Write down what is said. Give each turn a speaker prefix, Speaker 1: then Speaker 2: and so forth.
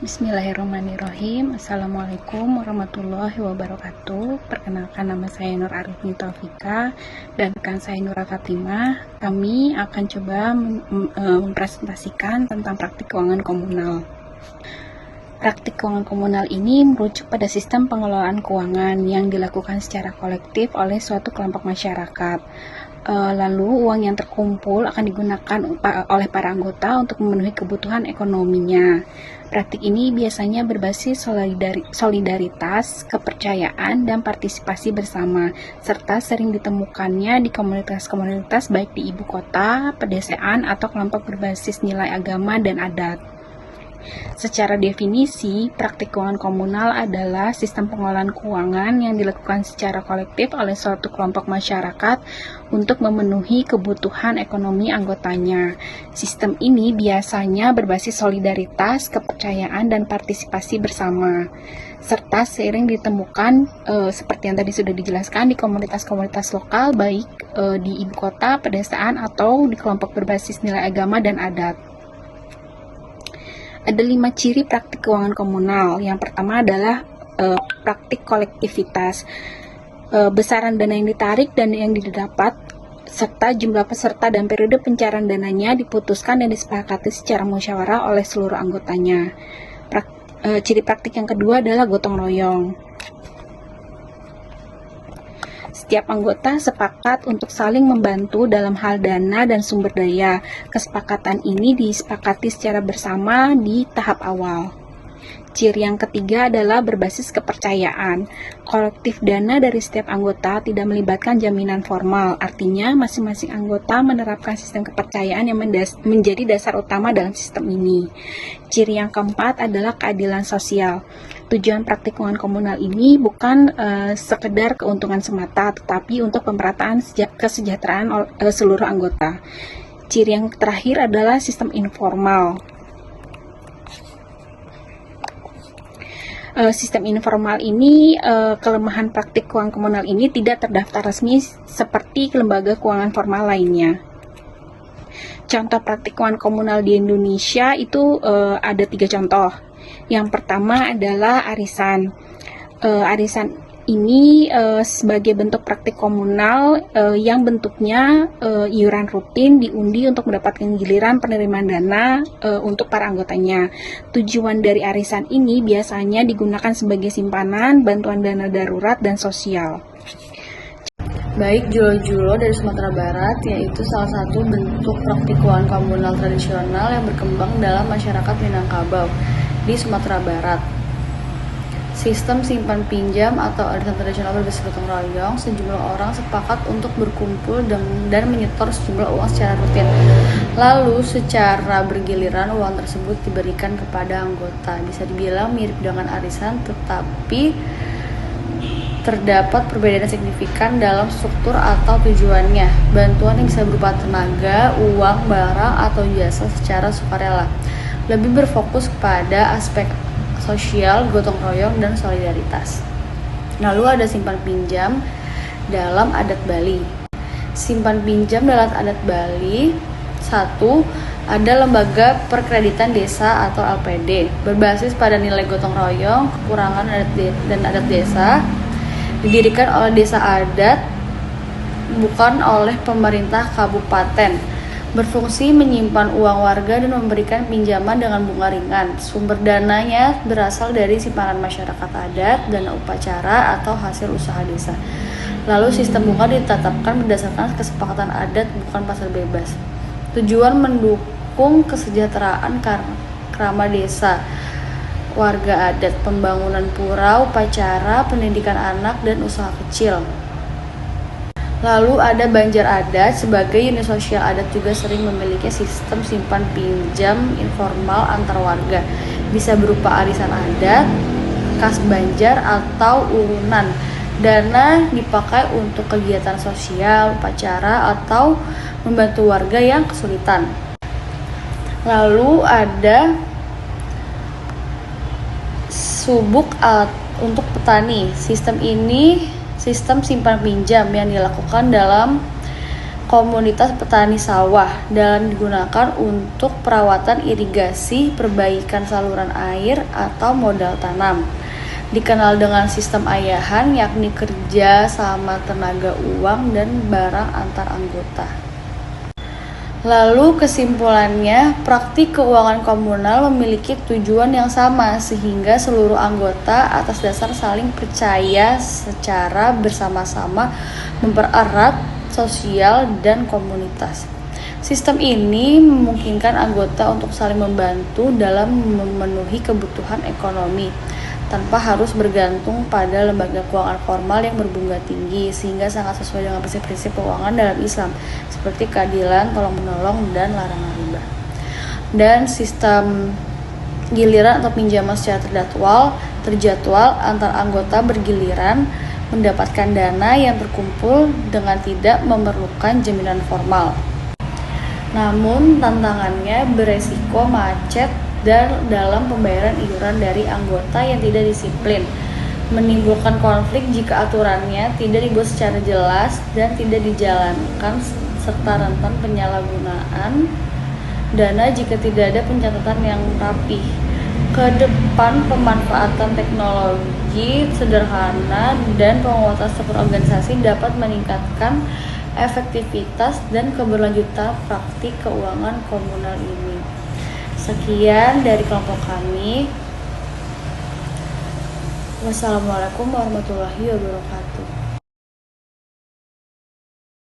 Speaker 1: Bismillahirrahmanirrahim. Assalamualaikum warahmatullahi wabarakatuh. Perkenalkan, nama saya Nur Arifni Taufika dan rekan saya Nura Fatimah. Kami akan coba mempresentasikan tentang praktik keuangan komunal. Praktik keuangan komunal ini merujuk pada sistem pengelolaan keuangan yang dilakukan secara kolektif oleh suatu kelompok masyarakat. Lalu uang yang terkumpul akan digunakan oleh para anggota untuk memenuhi kebutuhan ekonominya. Praktik ini biasanya berbasis solidaritas, kepercayaan, dan partisipasi bersama, serta sering ditemukannya di komunitas-komunitas baik di ibu kota, pedesaan, atau kelompok berbasis nilai agama dan adat. Secara definisi, praktik keuangan komunal adalah sistem pengelolaan keuangan yang dilakukan secara kolektif oleh suatu kelompok masyarakat untuk memenuhi kebutuhan ekonomi anggotanya. Sistem ini biasanya berbasis solidaritas, kepercayaan, dan partisipasi bersama, serta sering ditemukan seperti yang tadi sudah dijelaskan di komunitas-komunitas lokal baik di ibu kota, pedesaan, atau di kelompok berbasis nilai agama dan adat. Ada 5 ciri praktik keuangan komunal. Yang pertama adalah praktik kolektivitas. Besaran dana yang ditarik dan yang didapat, serta jumlah peserta dan periode pencairan dananya diputuskan dan disepakati secara musyawarah oleh seluruh anggotanya. Ciri praktik yang kedua adalah gotong royong. Setiap anggota sepakat untuk saling membantu dalam hal dana dan sumber daya. Kesepakatan ini disepakati secara bersama di tahap awal. Ciri yang ketiga adalah berbasis kepercayaan. Kolektif dana dari setiap anggota tidak melibatkan jaminan formal, artinya masing-masing anggota menerapkan sistem kepercayaan yang menjadi dasar utama dalam sistem ini. Ciri yang keempat adalah keadilan sosial. Tujuan praktik keuangan komunal ini bukan sekedar keuntungan semata, tetapi untuk pemerataan kesejahteraan seluruh anggota. Ciri yang terakhir adalah sistem informal. Sistem informal ini, kelemahan praktik keuangan komunal ini tidak terdaftar resmi seperti lembaga keuangan formal lainnya. Contoh praktik keuangan komunal di Indonesia itu ada 3 contoh. Yang pertama adalah arisan. Arisan ini sebagai bentuk praktik komunal yang bentuknya iuran rutin diundi untuk mendapatkan giliran penerimaan dana untuk para anggotanya. Tujuan dari arisan ini biasanya digunakan sebagai simpanan, bantuan dana darurat, dan sosial.
Speaker 2: Baik Julo-Julo dari Sumatera Barat, yaitu salah satu bentuk praktik keuangan komunal tradisional yang berkembang dalam masyarakat Minangkabau di Sumatera Barat. Sistem simpan pinjam atau arisan tradisional berbasis gotong royong, sejumlah orang sepakat untuk berkumpul dan menyetor sejumlah uang secara rutin. Lalu secara bergiliran uang tersebut diberikan kepada anggota. Bisa dibilang mirip dengan arisan, tetapi terdapat perbedaan signifikan dalam struktur atau tujuannya. Bantuan yang bisa berupa tenaga, uang, barang, atau jasa secara sukarela. Lebih berfokus pada aspek sosial, gotong royong, dan solidaritas. Lalu ada simpan pinjam dalam adat Bali. Simpan pinjam dalam adat Bali, 1. Ada lembaga perkreditan desa atau LPD, berbasis pada nilai gotong royong, kekurangan dan adat desa, didirikan oleh desa adat, bukan oleh pemerintah kabupaten. Berfungsi menyimpan uang warga dan memberikan pinjaman dengan bunga ringan. Sumber dananya berasal dari simpanan masyarakat adat, dana upacara, atau hasil usaha desa. Lalu sistem bunga ditetapkan berdasarkan kesepakatan adat, bukan pasar bebas. Tujuan mendukung kesejahteraan kerama desa, warga adat, pembangunan pura, upacara, pendidikan anak, dan usaha kecil. Lalu ada Banjar Adat. Sebagai unit sosial adat juga sering memiliki sistem simpan pinjam informal antar warga. Bisa berupa arisan adat, kas Banjar, atau urunan. Dana dipakai untuk kegiatan sosial, upacara, atau membantu warga yang kesulitan. Lalu ada subuk untuk petani. Sistem ini sistem simpan pinjam yang dilakukan dalam komunitas petani sawah dan digunakan untuk perawatan irigasi, perbaikan saluran air, atau modal tanam. Dikenal dengan sistem ayahan, yakni kerja sama tenaga uang dan barang antar anggota. Lalu kesimpulannya, praktik keuangan komunal memiliki tujuan yang sama sehingga seluruh anggota atas dasar saling percaya secara bersama-sama mempererat sosial dan komunitas. Sistem ini memungkinkan anggota untuk saling membantu dalam memenuhi kebutuhan ekonomi tanpa harus bergantung pada lembaga keuangan formal yang berbunga tinggi, sehingga sangat sesuai dengan prinsip-prinsip keuangan dalam Islam seperti keadilan, tolong-menolong, dan larangan riba. Dan sistem giliran atau pinjaman secara terjadwal antar anggota bergiliran mendapatkan dana yang terkumpul dengan tidak memerlukan jaminan formal. Namun tantangannya beresiko macet dan dalam pembayaran iuran dari anggota yang tidak disiplin, menimbulkan konflik jika aturannya tidak dibuat secara jelas dan tidak dijalankan, serta rentan penyalahgunaan dana jika tidak ada pencatatan yang rapih. Kedepan, pemanfaatan teknologi sederhana dan penguatan struktur organisasi dapat meningkatkan efektivitas dan keberlanjutan praktik keuangan komunal ini. Sekian dari kelompok kami. Wassalamualaikum warahmatullahi wabarakatuh.